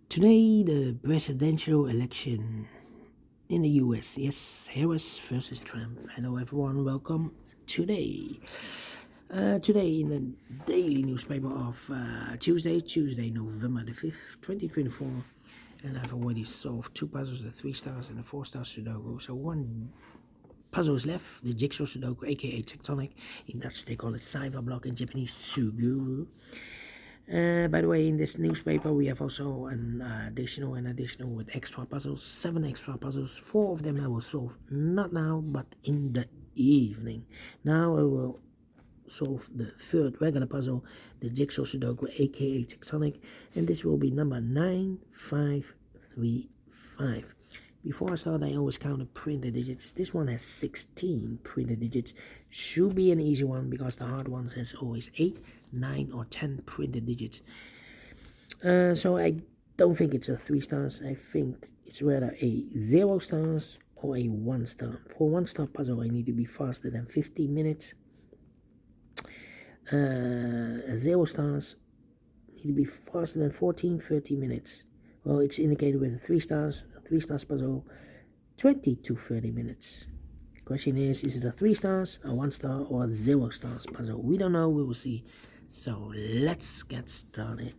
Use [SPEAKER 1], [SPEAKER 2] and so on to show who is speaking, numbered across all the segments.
[SPEAKER 1] Today, the presidential election in the US. Yes, Harris versus Trump. Hello, everyone. Welcome. Today in the daily newspaper of Tuesday, November the 5th, 2024. And I've already solved 2 puzzles, the 3 stars and the 4 star Sudoku. So one puzzle is left, the JigSaw Sudoku, aka Tectonic. In Dutch, they call it Cypher Block, in Japanese, Suguru. By the way, in this newspaper we have also an additional with extra puzzles, 7 extra puzzles. 4 of them I will solve not now, but in the evening. Now I will solve the 3rd regular puzzle, the JigSaw Sudoku, aka Tectonic, and this will be number 9535. Before I start, I always count the printed digits. This one has 16 printed digits. Should be an easy one because the hard ones has always 8, 9 or 10 printed digits. So I don't think it's a 3 stars. I think it's rather a 0 stars or a 1 star. For 1 star puzzle, I need to be faster than 15 minutes. 0 stars need to be faster than 30 minutes. Well, it's indicated with 3 stars. A 3 stars puzzle, 20 to 30 minutes. Question is it a 3 stars, a 1 star, or a 0 stars puzzle? We don't know. We will see. So let's get started.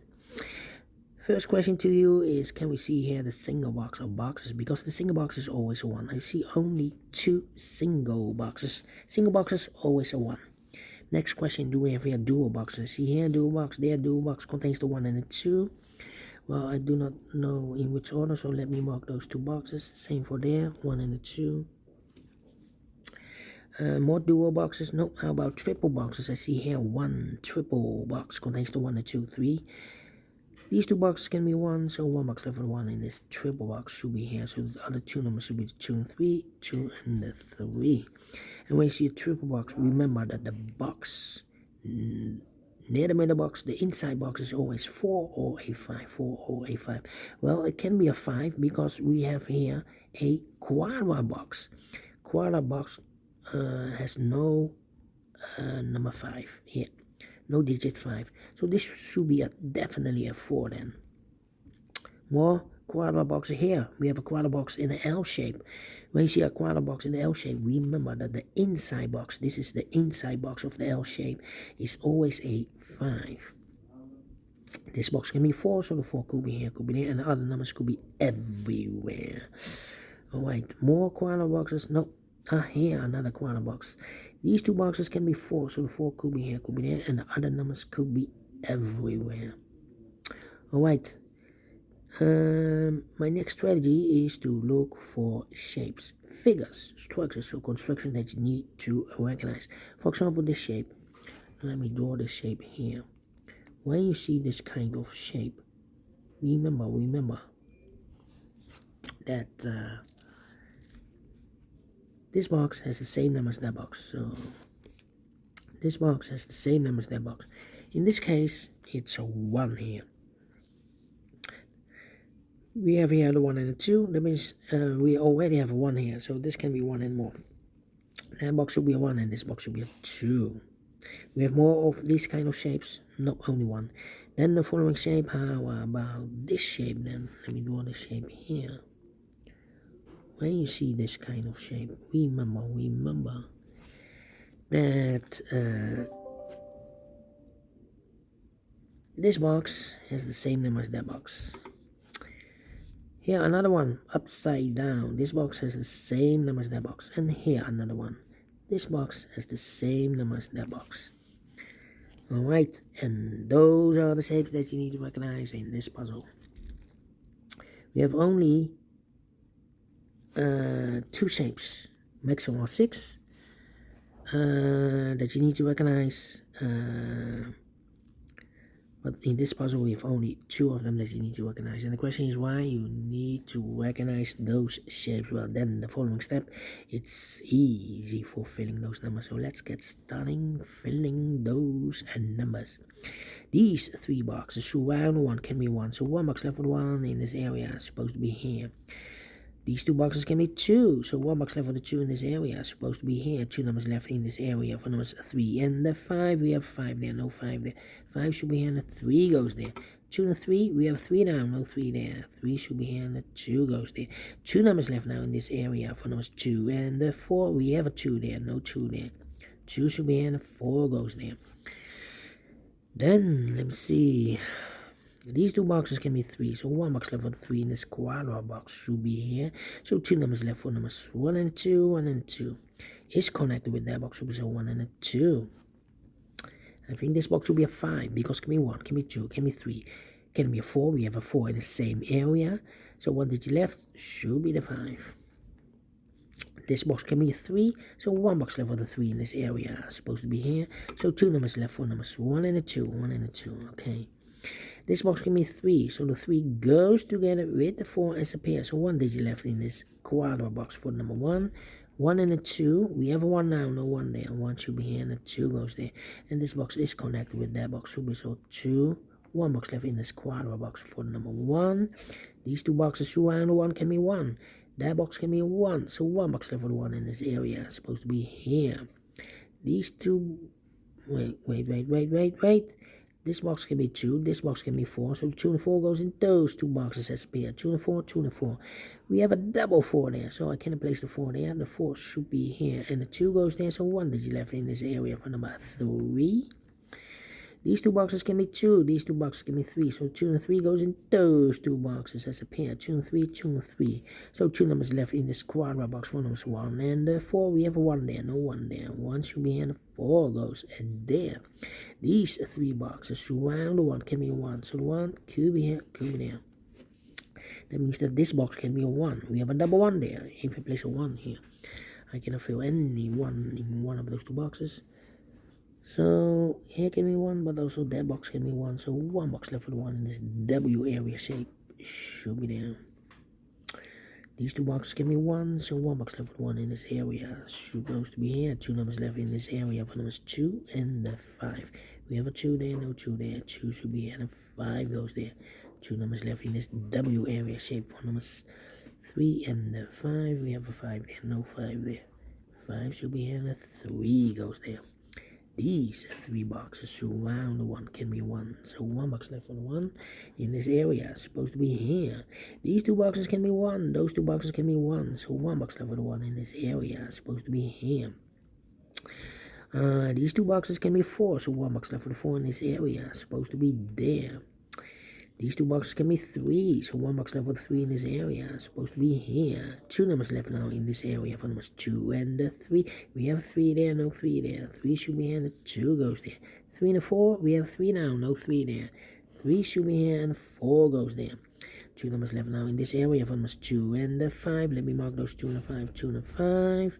[SPEAKER 1] First question to you is, can we see here the single box or boxes? Because the single box is always a 1. I see only 2 single boxes. Single boxes always a 1. Next question, do we have here dual boxes? See here, dual box, there, dual box contains the 1 and the 2. Well, I do not know in which order, so let me mark those 2 boxes. Same for there, 1 and the 2. More dual boxes. No, how about triple boxes? I see here 1 triple box contains the 1, the 2, 3. These 2 boxes can be 1, so 1 box left for 1 in this triple box should be here. So the other 2 numbers should be the 2 and 3, 2 and the 3. And when you see a triple box, remember that the box near the middle box, the inside box is always 4 or a 5, 4 or a 5. Well, it can be a 5 because we have here a quadra box. Quadra box has no number 5 here, no digit 5. So this should be definitely a 4 then. More quadra box here. We have a quadra box in an L shape. When you see a quadra box in the L shape, remember that the inside box, this is the inside box of the L shape, is always a 5. This box can be 4, so the 4 could be here, could be there, and the other numbers could be everywhere. Alright, more quadra boxes. No, here another quadra box. These 2 boxes can be 4, so the 4 could be here, could be there, and the other numbers could be everywhere. Alright. My next strategy is to look for shapes, figures, structures, or construction that you need to recognize. For example, this shape. Let me draw this shape here. When you see this kind of shape, remember that this box has the same number as that box. So this box has the same number as that box. In this case, it's a 1 here. We have here the 1 and the 2. That means we already have a 1 here. So this can be 1 and more. That box should be a 1 and this box should be a 2. We have more of these kind of shapes. Not only 1. Then the following shape. How about this shape then? Let me draw this shape here. When you see this kind of shape, remember that this box has the same number as that box. Here another one, upside down. This box has the same number as that box. And here another one. This box has the same number as that box. Alright, and those are the shapes that you need to recognize in this puzzle. We have only 2 shapes, maximum of 6, that you need to recognize. But in this puzzle, we have only 2 of them that you need to recognize. And the question is why you need to recognize those shapes. Well, then the following step, it's easy for filling those numbers. So let's get starting filling those numbers. These 3 boxes, so round 1 can be 1. So 1 box left with 1 in this area is supposed to be here. These 2 boxes can be 2, so 1 box left for the 2 in this area is supposed to be here. 2 numbers left in this area for numbers 3. And the 5, we have 5 there, no 5 there. 5 should be here and the 3 goes there. 2 and 3, we have 3 now, no 3 there. 3 should be here, and the 2 goes there. 2 numbers left now in this area for numbers 2, and the 4, we have a 2 there, no 2 there. 2 should be here, and the 4 goes there. Then, let me see. These 2 boxes can be 3, so 1 box left for the 3 in this quadra box should be here. So 2 numbers left for numbers 1 and 2, 1 and 2. Is connected with that box, should be so 1 and a 2. I think this box should be a 5, because can be 1, can be 2, can be 3. Can be a 4, we have a 4 in the same area. So 1 digit left should be the 5. This box can be 3, so 1 box left for the 3 in this area, supposed to be here. So 2 numbers left for numbers 1 and a 2, 1 and a 2, okay. This box can be 3, so the 3 goes together with the 4 as a pair. So 1 digit left in this quadra box for number 1. 1 and a 2, we have a 1 now, no 1 there. 1 should be here and a 2 goes there. And this box is connected with that box, should be so 2. 1 box left in this quadra box for number 1. These 2 boxes surround 1 can be 1. That box can be 1, so 1 box left for the 1 in this area, supposed to be here. These 2, wait. This box can be 2, this box can be 4, so 2 and 4 goes in those 2 boxes as a pair. 2 and 4, 2 and 4. We have a double 4 there, so I cannot place the 4 there. The 4 should be here, and the 2 goes there, so 1 digit left in this area for number 3. These 2 boxes can be 2, these 2 boxes can be 3, so 2 and 3 goes in those 2 boxes as a pair. 2 and 3, 2 and 3. So 2 numbers left in this quadra box for numbers 1 and 4. We have a 1 there, no 1 there. 1 should be here, and 4 goes there. These 3 boxes surround the 1 can be 1, so 1 could be here, could be there. That means that this box can be a 1. We have a double 1 there. If I place a 1 here, I cannot fill any 1 in one of those 2 boxes. So here can be 1, but also that box can be 1. So 1 box left for the 1 in this W area shape should be there. These 2 boxes can be 1, so 1 box left for the 1 in this area supposed to be here. 2 numbers left in this area for numbers 2 and the 5. We have a 2 there, no 2 there. 2 should be here, and 5 goes there. 2 numbers left in this W area shape for numbers 3 and the 5. We have a 5 there, no 5 there. 5 should be here, and 3 goes there. These 3 boxes surround the 1 can be 1. So 1 box left for the 1 in this area supposed to be here. These 2 boxes can be 1. Those 2 boxes can be 1. So 1 box left for the 1 in this area supposed to be here. These 2 boxes can be 4. So 1 box left for the 4 in this area supposed to be there. These 2 boxes can be 3, so 1 box left for the 3 in this area, supposed to be here. 2 numbers left now in this area for numbers 2 and 3. We have 3 there, no 3 there. 3 should be here, and 2 goes there. 3 and 4, we have 3 now, no 3 there. 3 should be here, and 4 goes there. 2 numbers left now in this area for numbers 2 and 5. Let me mark those 2 and 5, 2 and 5.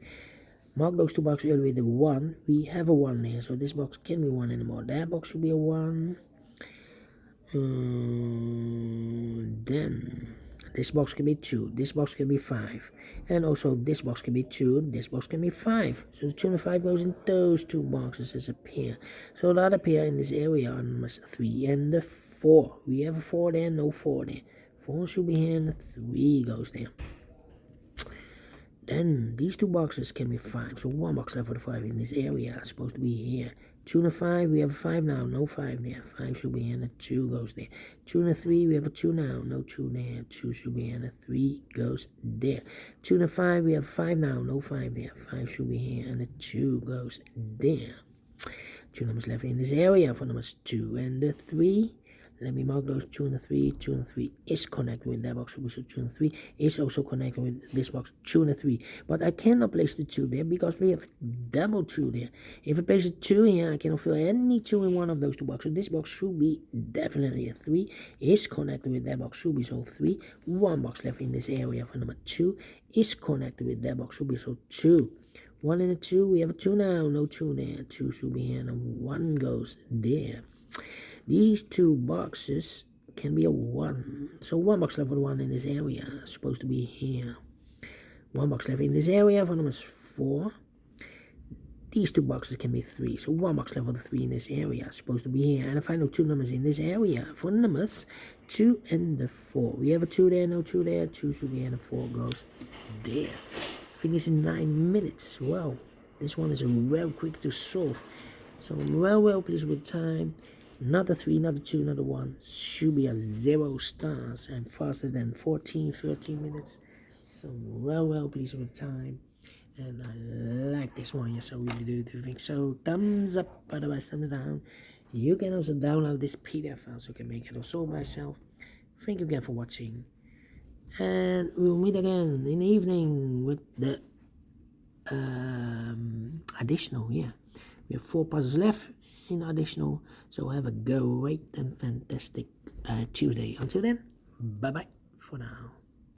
[SPEAKER 1] Mark those 2 boxes earlier with the 1. We have a 1 there, so this box can't be 1 anymore. That box should be a 1. Then this box can be 2, this box can be 5, and also this box can be 2, this box can be 5. So the 2 and 5 goes in those 2 boxes as a pair. So the other pair in this area are numbers 3 and 4. We have a 4 there, no 4 there. 4 should be here, and 3 goes there. Then these 2 boxes can be 5. So 1 box left for the 5 in this area supposed to be here. 2 and 5, we have a 5 now, no 5 there. 5 should be here, and 2 goes there. 2 and 3, we have a 2 now, no 2 there. 2 should be here, and 3 goes there. 2 and 5, we have 5 now, no 5 there. 5 should be here, and 2 goes there. 2 numbers left in this area for numbers 2 and 3. Let me mark those 2 and 3. 2 and 3 is connected with that box. So 2 and 3 is also connected with this box 2 and 3. But I cannot place the 2 there because we have double 2 there. If I place a 2 here, I cannot fill any 2 in one of those 2 boxes. So this box should be definitely a 3. Is connected with that box. Should be so 3. 1 box left in this area for number 2 is connected with that box. Should be so 2. 1 and a 2. We have a 2 now. No 2 there. 2 should be here, and 1 goes there. These 2 boxes can be a 1. So 1 box left for the 1 in this area. Supposed to be here. 1 box left in this area for numbers 4. These 2 boxes can be 3. So 1 box left for the 3 in this area. Supposed to be here. And the final 2 numbers in this area for numbers 2 and 4. We have a 2 there, no 2 there. 2 should be here, and 4 goes there. Finish in 9 minutes. Well, this one is real quick to solve. So I'm well pleased with time. Not a 3, not a 2, not a 1. Should be a 0 stars and faster than 14, 13 minutes. So well pleased with the time. And I like this one, yes I really do think so. Thumbs up, otherwise thumbs down. You can also download this PDF file so you can make it also myself. Thank you again for watching. And we'll meet again in the evening with the additional, yeah. We have 4 puzzles left in additional, so have a great and fantastic Tuesday. Until then, bye bye for now.